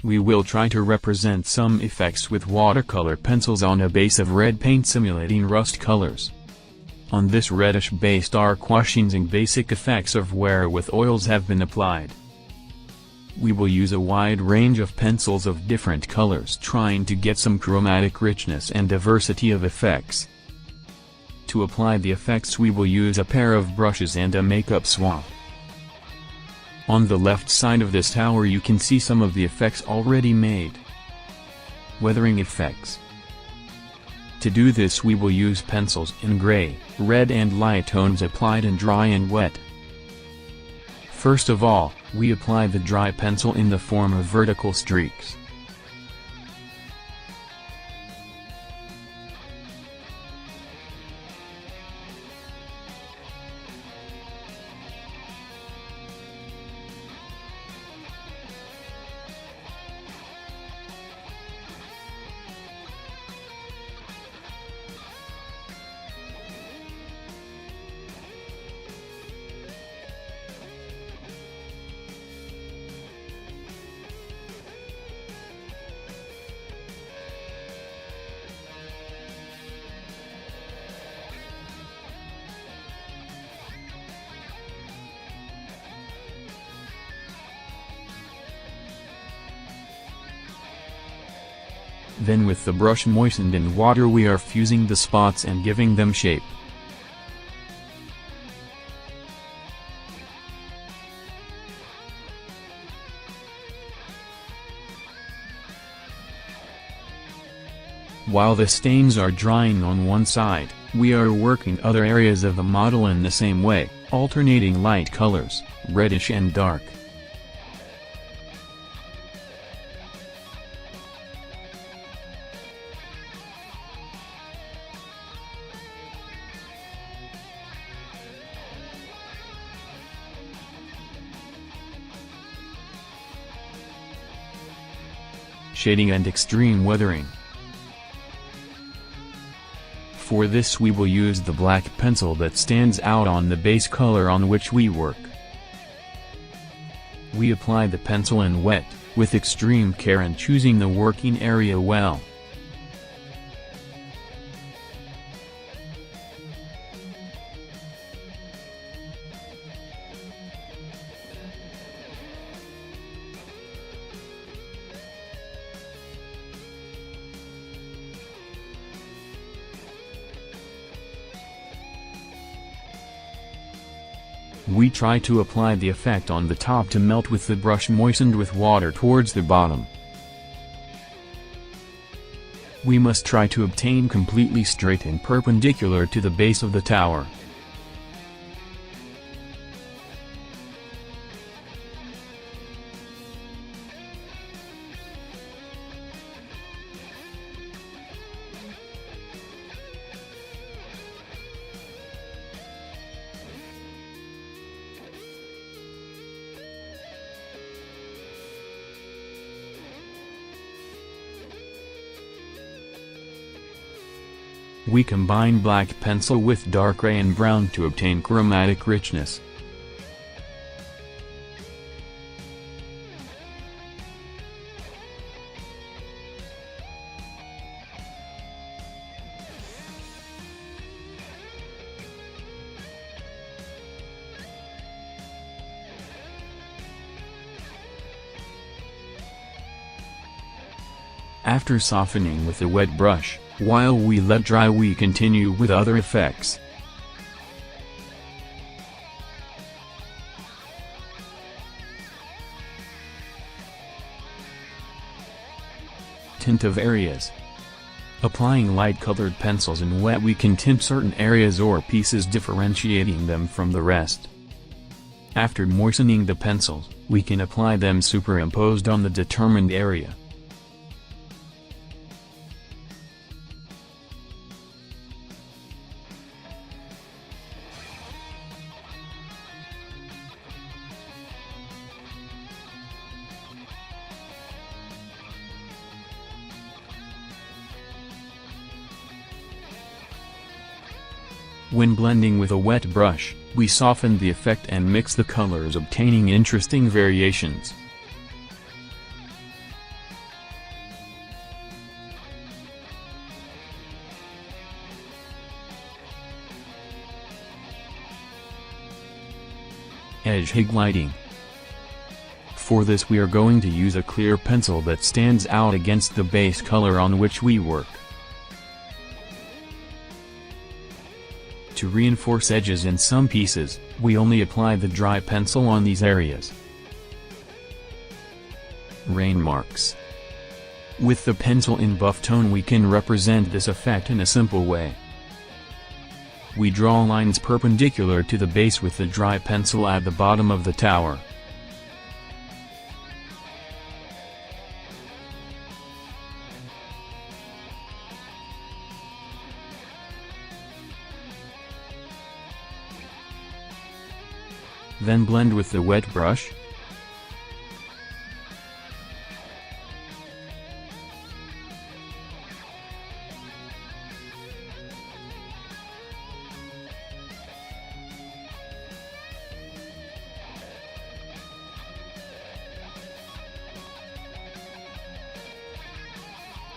We will try to represent some effects with watercolor pencils on a base of red paint simulating rust colors. On this reddish base dark washings and basic effects of wear with oils have been applied. We will use a wide range of pencils of different colors trying to get some chromatic richness and diversity of effects. To apply the effects we will use a pair of brushes and a makeup swab. On the left side of this tower you can see some of the effects already made. Weathering effects. To do this we will use pencils in gray, red and light tones applied in dry and wet. First of all, we apply the dry pencil in the form of vertical streaks. Then with the brush moistened in water we are fusing the spots and giving them shape. While the stains are drying on one side, we are working other areas of the model in the same way, alternating light colors, reddish and dark. Shading and extreme weathering. For this we will use the black pencil that stands out on the base color on which we work. We apply the pencil in wet, with extreme care and choosing the working area well. We try to apply the effect on the top to melt with the brush moistened with water towards the bottom. We must try to obtain completely straight and perpendicular to the base of the tower. We combine black pencil with dark gray and brown to obtain chromatic richness. After softening with a wet brush, while we let dry we continue with other effects. Tint of areas. Applying light-colored pencils in wet we can tint certain areas or pieces differentiating them from the rest. After moistening the pencils, we can apply them superimposed on the determined area. When blending with a wet brush, we soften the effect and mix the colors obtaining interesting variations. edge highlighting. For this we are going to use a clear pencil that stands out against the base color on which we work. To reinforce edges in some pieces, we only apply the dry pencil on these areas. Rain marks. With the pencil in buff tone we can represent this effect in a simple way. We draw lines perpendicular to the base with the dry pencil at the bottom of the tower. Then blend with the wet brush.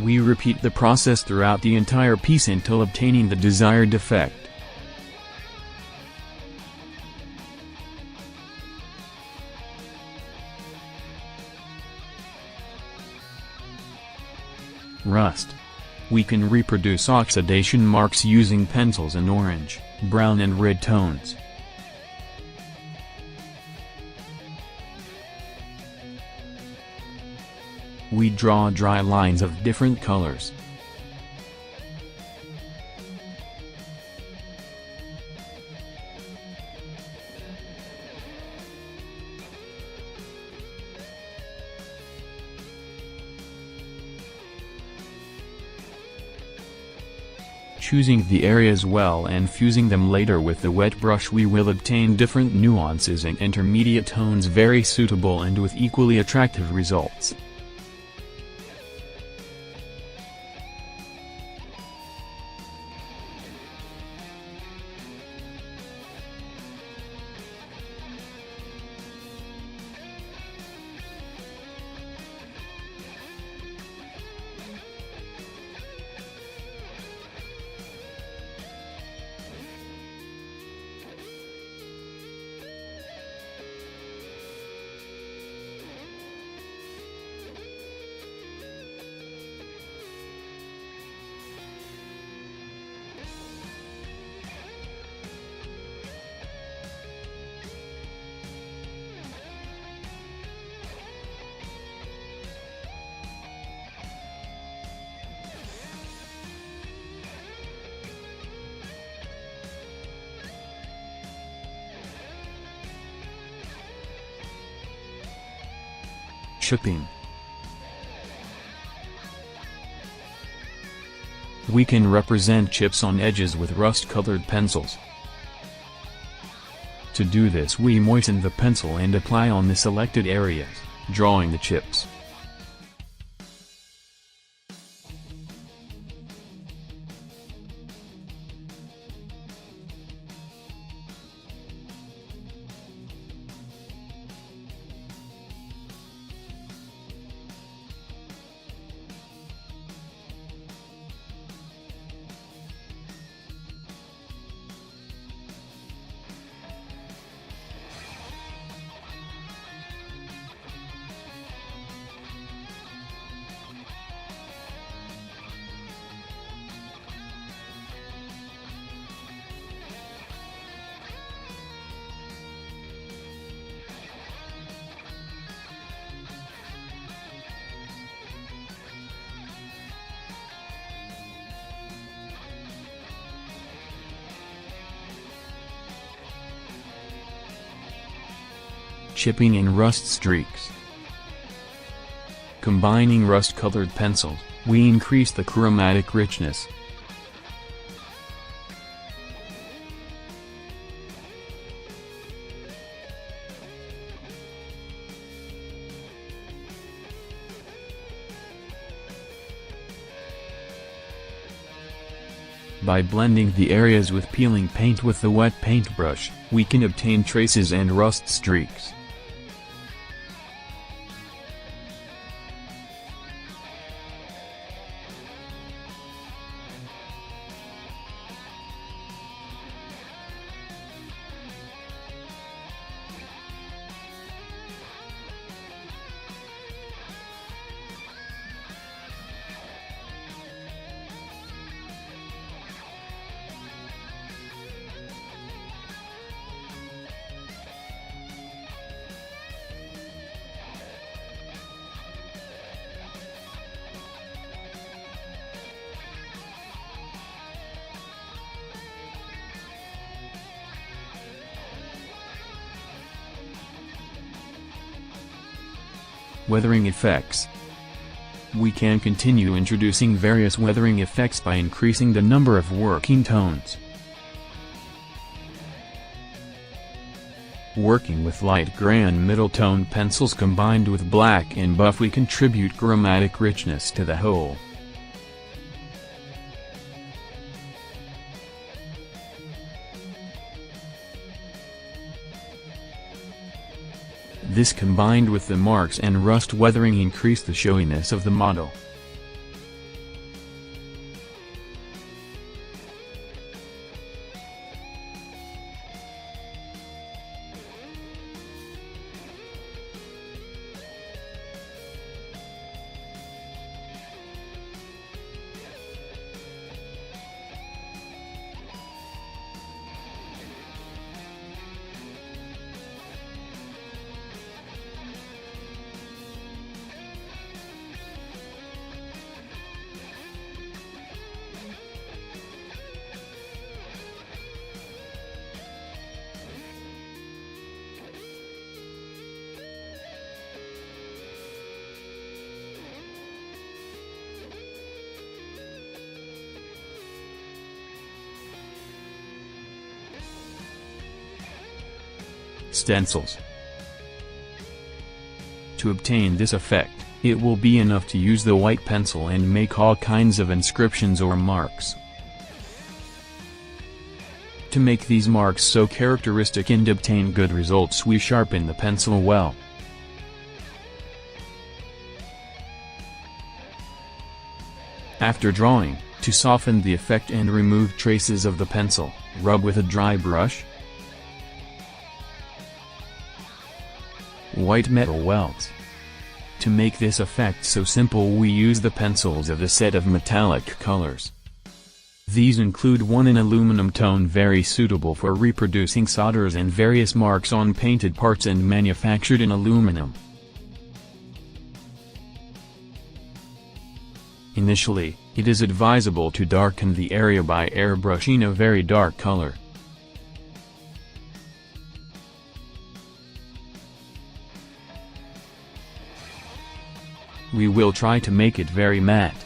We repeat the process throughout the entire piece until obtaining the desired effect. Rust. We can reproduce oxidation marks using pencils in orange, brown and red tones. We draw dry lines of different colors. Choosing the areas well and fusing them later with the wet brush we will obtain different nuances and intermediate tones very suitable and with equally attractive results. Chipping. We can represent chips on edges with rust-colored pencils. To do this we moisten the pencil and apply on the selected areas, drawing the chips. Chipping and rust streaks. Combining rust-colored pencils, we increase the chromatic richness. By blending the areas with peeling paint with the wet paintbrush, we can obtain traces and rust streaks. Weathering effects. We can continue introducing various weathering effects by increasing the number of working tones. Working with light gray and middle tone pencils combined with black and buff, we contribute chromatic richness to the whole. This combined with the marks and rust weathering increase the showiness of the model. Stencils. To obtain this effect, it will be enough to use the white pencil and make all kinds of inscriptions or marks. To make these marks so characteristic and obtain good results, we sharpen the pencil well. After drawing, to soften the effect and remove traces of the pencil, rub with a dry brush. White metal welds. To make this effect so simple, we use the pencils of a set of metallic colors. These include one in aluminum tone, very suitable for reproducing solders and various marks on painted parts, and manufactured in aluminum. Initially, it is advisable to darken the area by airbrushing a very dark color. We will try to make it very matte.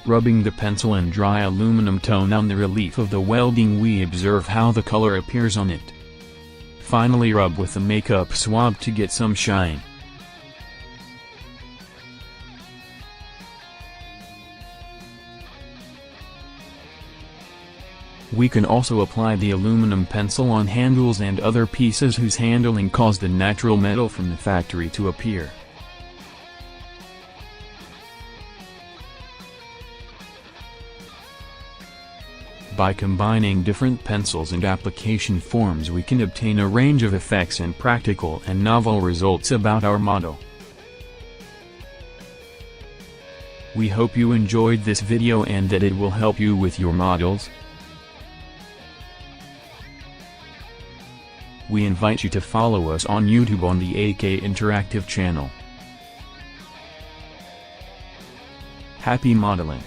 Rubbing the pencil and dry aluminum tone on the relief of the welding, we observe how the color appears on it. Finally, rub with the makeup swab to get some shine. We can also apply the aluminum pencil on handles and other pieces whose handling caused the natural metal from the factory to appear. By combining different pencils and application forms, we can obtain a range of effects and practical and novel results about our model. We hope you enjoyed this video and that it will help you with your models. We invite you to follow us on YouTube on the AK Interactive channel. Happy modeling!